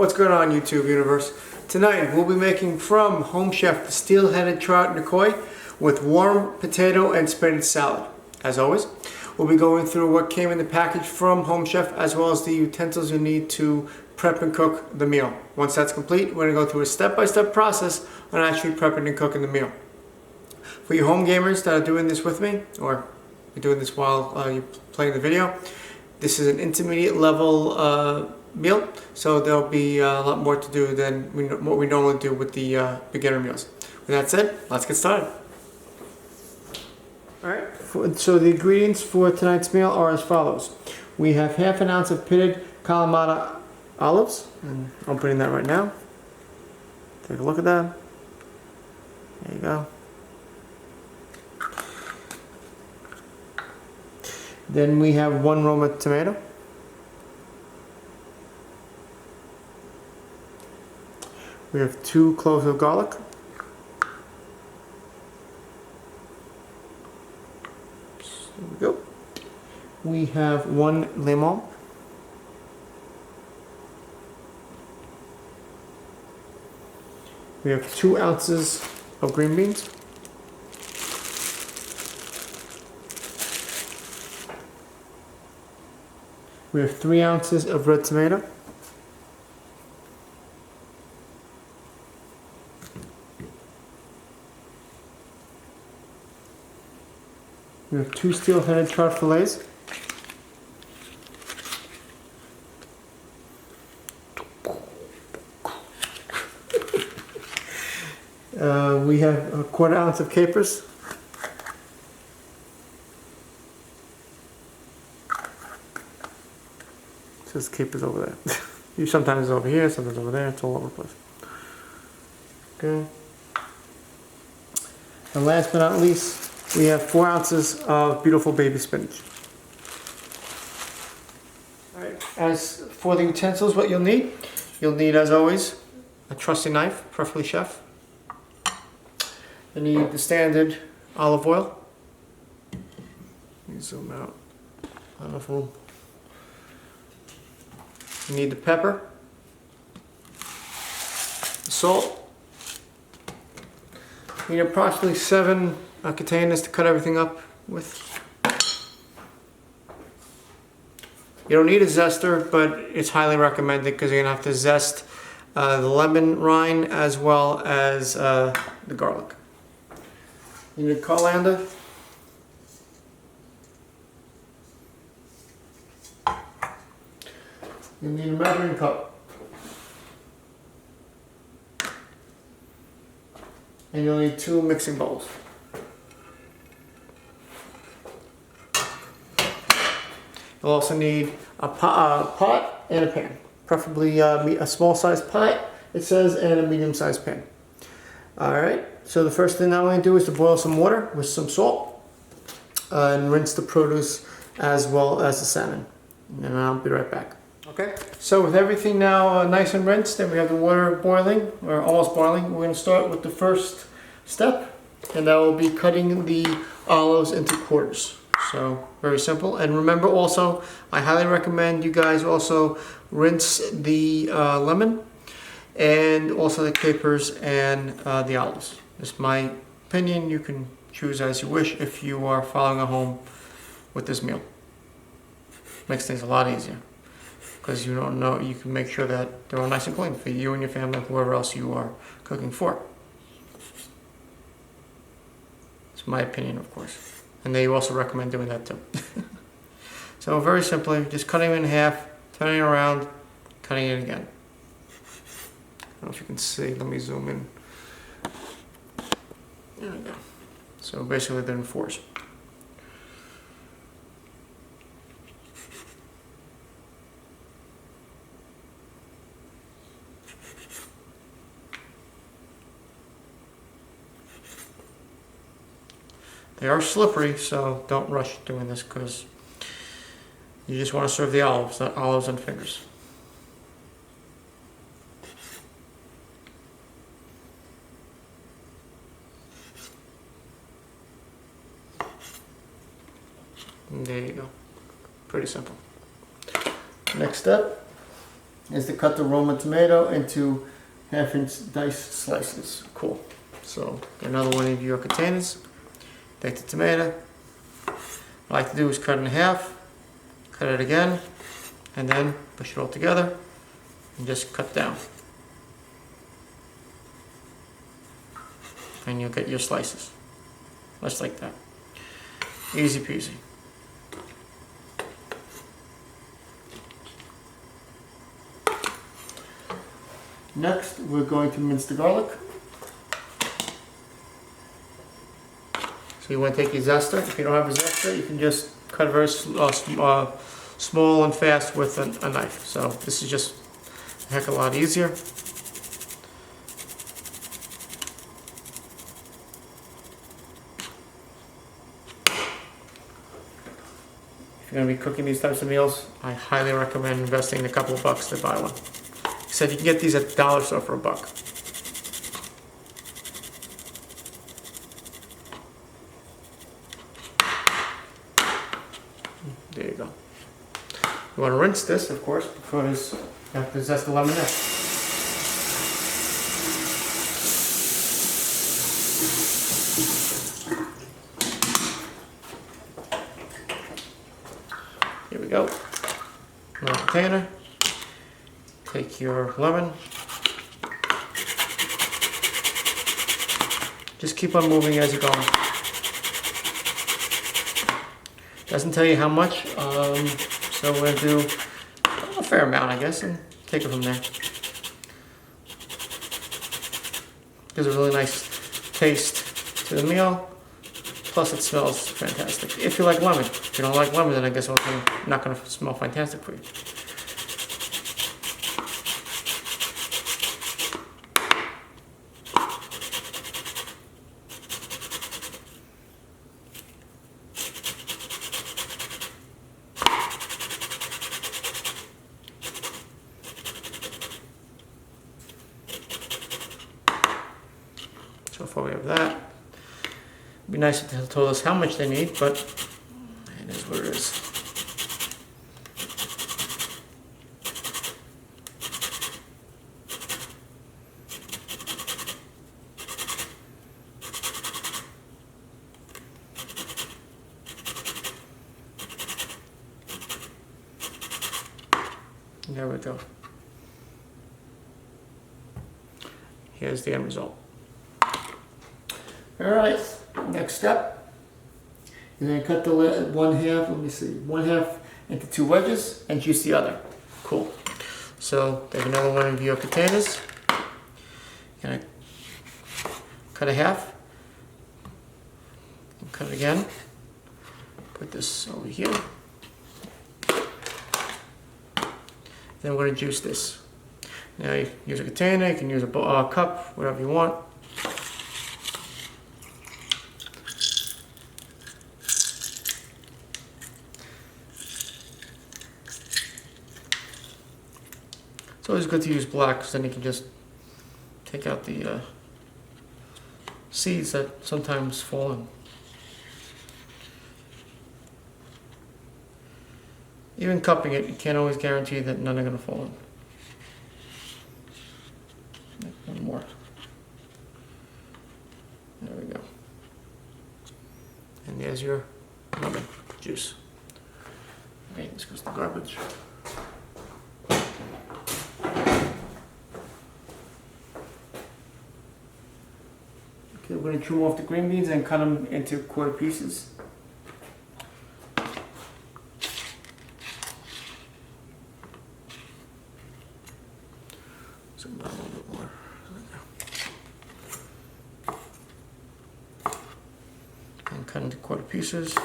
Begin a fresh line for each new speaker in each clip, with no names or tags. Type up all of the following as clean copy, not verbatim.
What's going on, YouTube universe? Tonight we'll be making from Home Chef the Steelhead Trout Nicoise with warm potato and spinach salad. As always, we'll be going through what came in the package from Home Chef as well as the utensils you need to prep and cook the meal. Once that's complete, we're going to go through a step-by-step process on actually prepping and cooking the meal. For you home gamers that are doing this with me, or you're doing this while you're playing the video, this is an intermediate level meal, so there'll be a lot more to do than what we normally do with the beginner meals. With that said, let's get started. Alright, so the ingredients for tonight's meal are as follows. We have half an ounce of pitted Kalamata olives, and I'm putting that right now. Take a look at that. There you go. Then we have 1 Roma tomato. We have 2 cloves of garlic. There we go. We have 1 lemon. We have 2 ounces of green beans. We have 3 ounces of red tomato. We have 2 steelhead trout fillets. We have a 1/4 ounce of capers. It says capers over there. You sometimes over here, sometimes over there. It's all over the place. Okay. And last but not least, we have 4 ounces of beautiful baby spinach. Alright, as for the utensils, what you'll need as always a trusty knife, preferably chef. You need the standard olive oil. Let me zoom out. I don't know if we'll... You need the pepper, the salt. You need approximately 7 containers to cut everything up with. You don't need a zester, but it's highly recommended because you're going to have to zest the lemon rind as well as the garlic. You need colander. You need a measuring cup. And you'll need 2 mixing bowls. You'll also need a pot and a pan. Preferably a small sized pot, it says, and a medium sized pan. Alright, so the first thing I'm going to do is to boil some water with some salt and rinse the produce as well as the salmon. And I'll be right back. Okay, so with everything now nice and rinsed and we have the water boiling, or almost boiling, we're going to start with the first step, and that will be cutting the olives into quarters. So very simple. And remember also, I highly recommend you guys also rinse the lemon and also the capers and the olives. It's my opinion. You can choose as you wish if you are following at home with this meal. Makes things a lot easier because you don't know, you can make sure that they're all nice and clean for you and your family, whoever else you are cooking for. It's my opinion, of course. And they also recommend doing that too. So very simply, just cutting it in half, turning it around, cutting it again. I don't know if you can see, let me zoom in. There we go. So basically they're in 4s. They are slippery, so don't rush doing this because you just want to serve the olives, not olives and fingers. And there you go. Pretty simple. Next step, is to cut the Roma tomato into 1/2-inch diced slices. Cool. So get another one of your containers. Take the tomato. What I like to do is cut it in half, cut it again, and then push it all together and just cut down. And you'll get your slices. Just like that. Easy peasy. Next, we're going to mince the garlic. So you want to take your zester. If you don't have a zester, you can just cut it very small and fast with a knife. So this is just a heck of a lot easier. If you're going to be cooking these types of meals, I highly recommend investing a couple of bucks to buy one. He said you can get these at the dollar store for $1. There you go. You want to rinse this, of course, because you have to zest the lemon in. Here we go. Another container. Take your lemon. Just keep on moving as you're going. Doesn't tell you how much, so we're going to do a fair amount, I guess, and take it from there. Gives a really nice taste to the meal, plus it smells fantastic. If you like lemon. If you don't like lemon, then I guess it's not going to smell fantastic for you. So far we have that. It'd be nice if they told us how much they need, but it is what it is. There we go. Here's the end result. Alright, next step. You're going to cut the 1/2, let me see, 1/2 into 2 wedges and juice the other. Cool. So, take another one of your containers. You're going to cut a half. And cut it again. Put this over here. Then we're going to juice this. Now you can use a container, you can use a cup, whatever you want. It's always good to use black because then you can just take out the seeds that sometimes fall in. Even cupping it, you can't always guarantee that none are going to fall in. Make one more. There we go. And there's your lemon juice. Okay, this goes to the garbage. Okay, we're going to trim off the green beans and cut them into quarter pieces. So a little bit more. And cut into quarter pieces.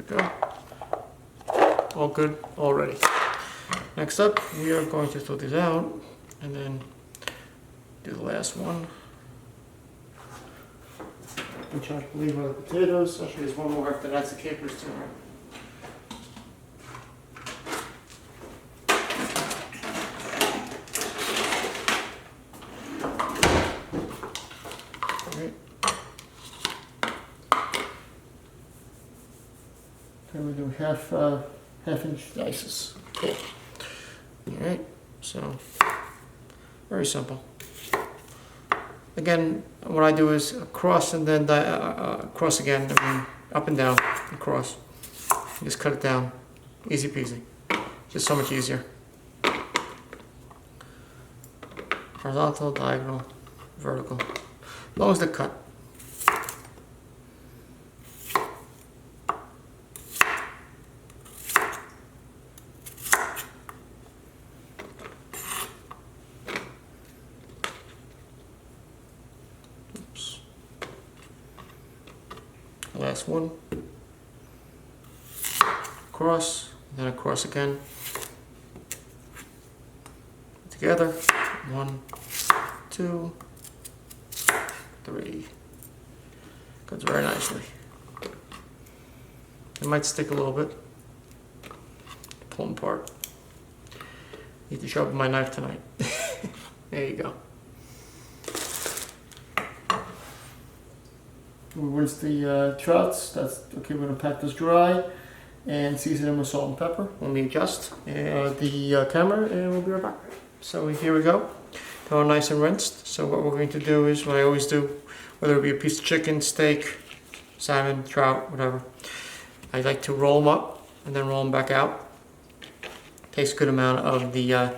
we go. All good already. Next up, we are going to throw these out and then do the last one. Which I believe are the potatoes. Actually, there's one more after that's the capers too, right? Then we do half-inch slices. Cool. All right, so very simple. Again, what I do is cross and then cross again, and then up and down and cross. Just cut it down, easy peasy. Just so much easier. Horizontal, diagonal, vertical. As long as they're cut. Last one, cross, then across again, together, 1, 2, 3, goes very nicely. It might stick a little bit, pull them apart. Need to sharpen my knife tonight. There you go. We rinse the trouts. That's okay. We're gonna pat those dry and season them with salt and pepper. Let me adjust the camera and we'll be right back. So here we go. They're all nice and rinsed. So what we're going to do is what I always do, whether it be a piece of chicken, steak, salmon, trout, whatever. I like to roll them up and then roll them back out. Takes a good amount of the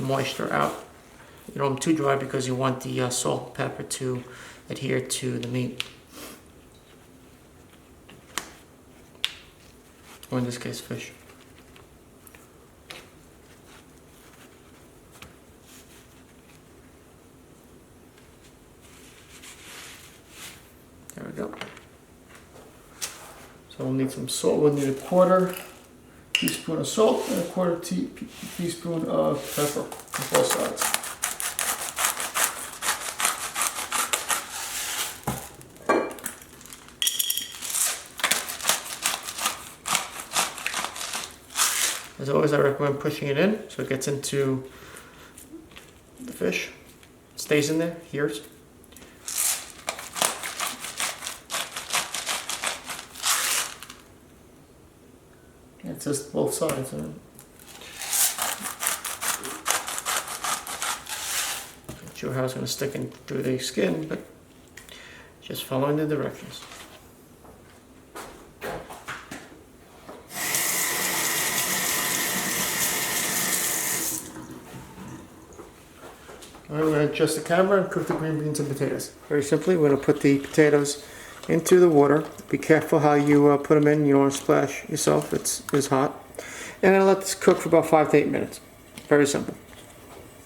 moisture out. You don't want them too dry because you want the salt and pepper to adhere to the meat, or in this case fish. There we go. So we'll need some salt. We'll need a 1/4 teaspoon of salt and a 1/4 teaspoon of pepper on both sides. As always, I recommend pushing it in so it gets into the fish. It stays in there, here. It's just both sides. Not sure how it's going to stick in through the skin, but just following the directions. We're going to adjust the camera and cook the green beans and potatoes. Very simply, we're going to put the potatoes into the water. Be careful how you put them in. You don't want to splash yourself. It's hot. And then let this cook for about 5 to 8 minutes. Very simple.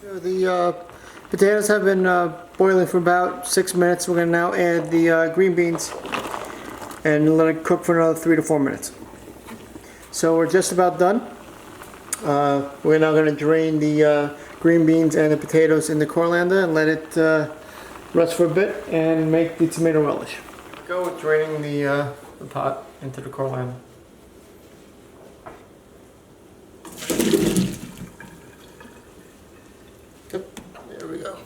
So the potatoes have been boiling for about 6 minutes. We're going to now add the green beans and let it cook for another 3 to 4 minutes. So we're just about done. We're now going to drain the green beans and the potatoes in the colander and let it rest for a bit and make the tomato relish. Go with draining the pot into the colander. Yep, there we go.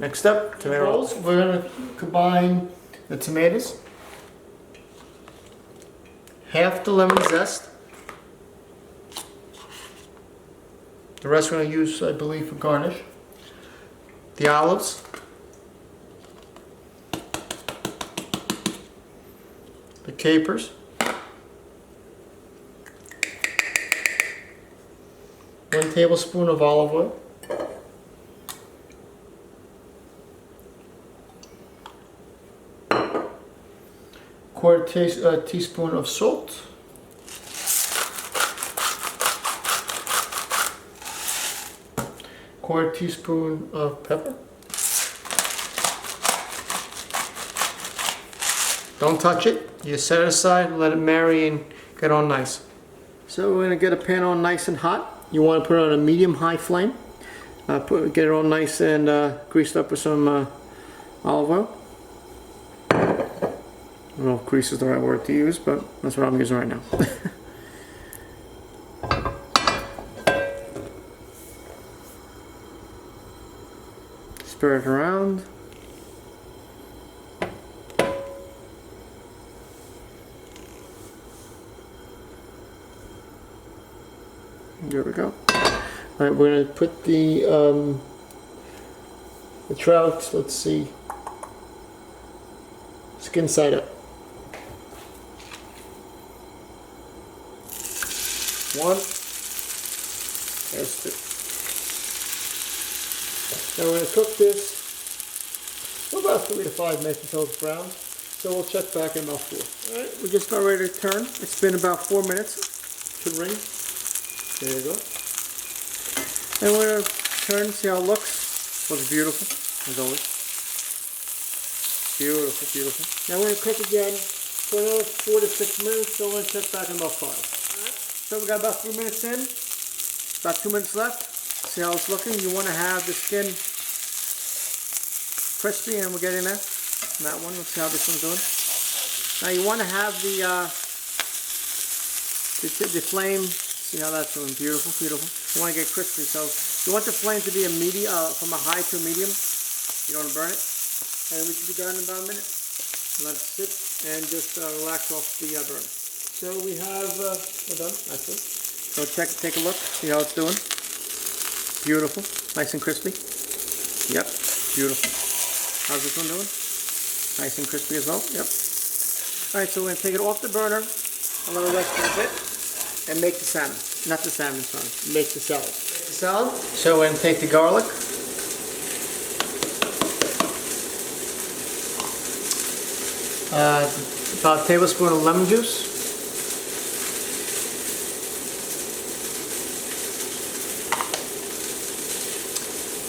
Next up, tomato rolls. We're going to combine the tomatoes, half the lemon zest. The rest we're going to use, I believe, for garnish. The olives. The capers. 1 tablespoon of olive oil. Quarter teaspoon of salt. Quarter teaspoon of pepper. Don't touch it. You set it aside, let it marry and get on nice. So we're gonna get a pan on nice and hot. You want to put it on a medium-high flame. Get it on nice and greased up with some olive oil. I don't know if grease is the right word to use, but that's what I'm using right now. Stir it around. There we go. All right, we're gonna put the trout. Let's see, skin side up. One. There's two. Now we're gonna cook this for about 3 to 5 minutes until it's brown. So we'll check back in about 4. All right, we just got ready to turn. It's been about 4 minutes. Should ring. There you go. And we're going to turn, see how it looks. Looks beautiful, as always. Beautiful, beautiful. Now we're going to cook again for another 4 to 6 minutes, so we're going to check back in about 5. Alright. So we got about 3 minutes in, about 2 minutes left. See how it's looking. You want to have the skin crispy, and we're getting there. That one, let's see how this one's doing. Now you want to have the flame. See how that's doing? Beautiful, beautiful. You want to get crispy, so you want the flame to be a medium, from a high to a medium. You don't want to burn it. And we should be done in about a minute. Let it sit and just relax off the burner. So we have, we're done, actually. So take a look, see how it's doing. Beautiful, nice and crispy. Yep, beautiful. How's this one doing? Nice and crispy as well, yep. Alright, so we're going to take it off the burner, a little rest for a bit. And make the salmon. Not the salmon, sorry. Make the salad. Make the salad. So we're going to take the garlic. About a tablespoon of lemon juice.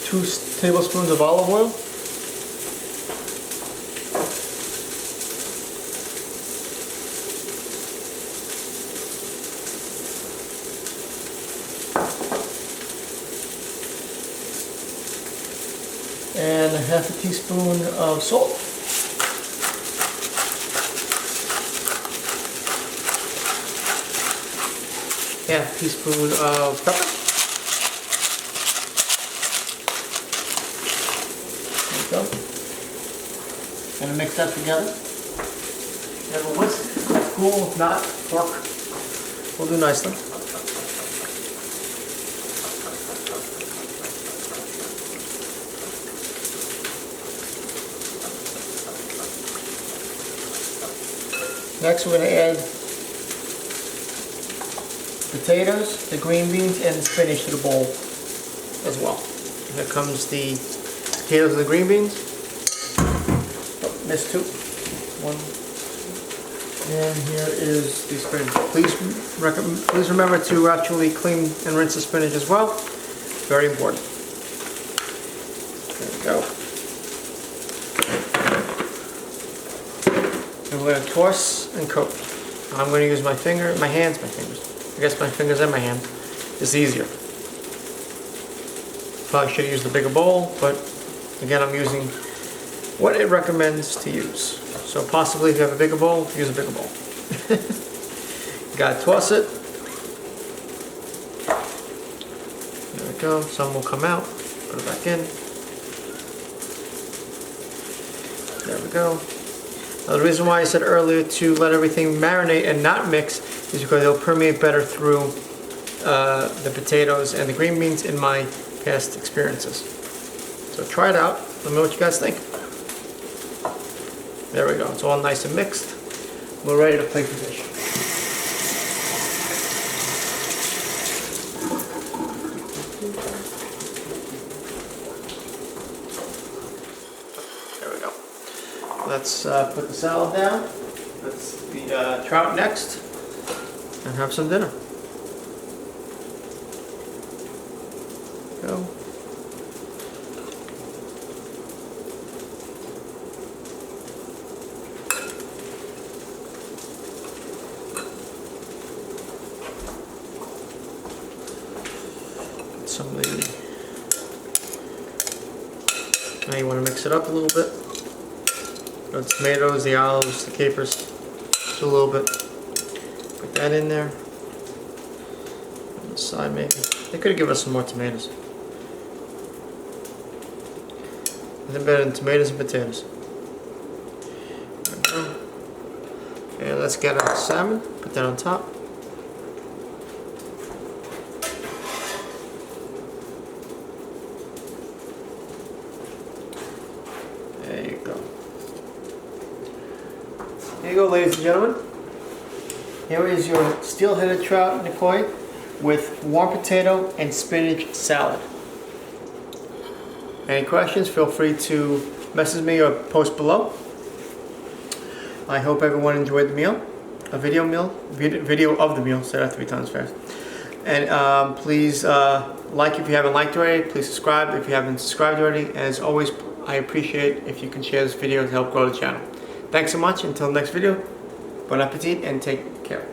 Two tablespoons of olive oil. And a half a teaspoon of salt. Half a teaspoon of pepper. There we go. Gonna mix that together. Have a whisk. Cool, if not, fork. Will do nicely. Next we're going to add potatoes, the green beans, and the spinach to the bowl as well. Here comes the potatoes and the green beans. Oh, missed 2. 1. And here is the spinach. Please remember to actually clean and rinse the spinach as well. Very important. There we go. And we're going to toss and coat. I'm going to use my fingers. I guess my fingers and my hand. It's easier. Probably should have used the bigger bowl, but again I'm using what it recommends to use. So possibly if you have a bigger bowl, use a bigger bowl. You gotta toss it. There we go. Some will come out. Put it back in. There we go. Now, the reason why I said earlier to let everything marinate and not mix is because it'll permeate better through the potatoes and the green beans in my past experiences. So try it out. Let me know what you guys think. There we go. It's all nice and mixed. We're ready to plate the dish. Let's put the salad down. Let's the trout next, and have some dinner. Go. some of the... Now you want to mix it up a little bit. The tomatoes, the olives, the capers, just a little bit. Put that in there. On the side maybe. They could have given us some more tomatoes. Nothing better than tomatoes and potatoes. There we go. Okay, let's get our salmon. Put that on top. There you go. Here you go, ladies and gentlemen. Here is your Steelhead Trout Nicoise with warm potato and spinach salad. Any questions, feel free to message me or post below. I hope everyone enjoyed the meal. A video of the meal, say that 3 times fast. And please like if you haven't liked already, please subscribe if you haven't subscribed already. As always, I appreciate if you can share this video to help grow the channel. Thanks so much, until the next video, bon appetit and take care.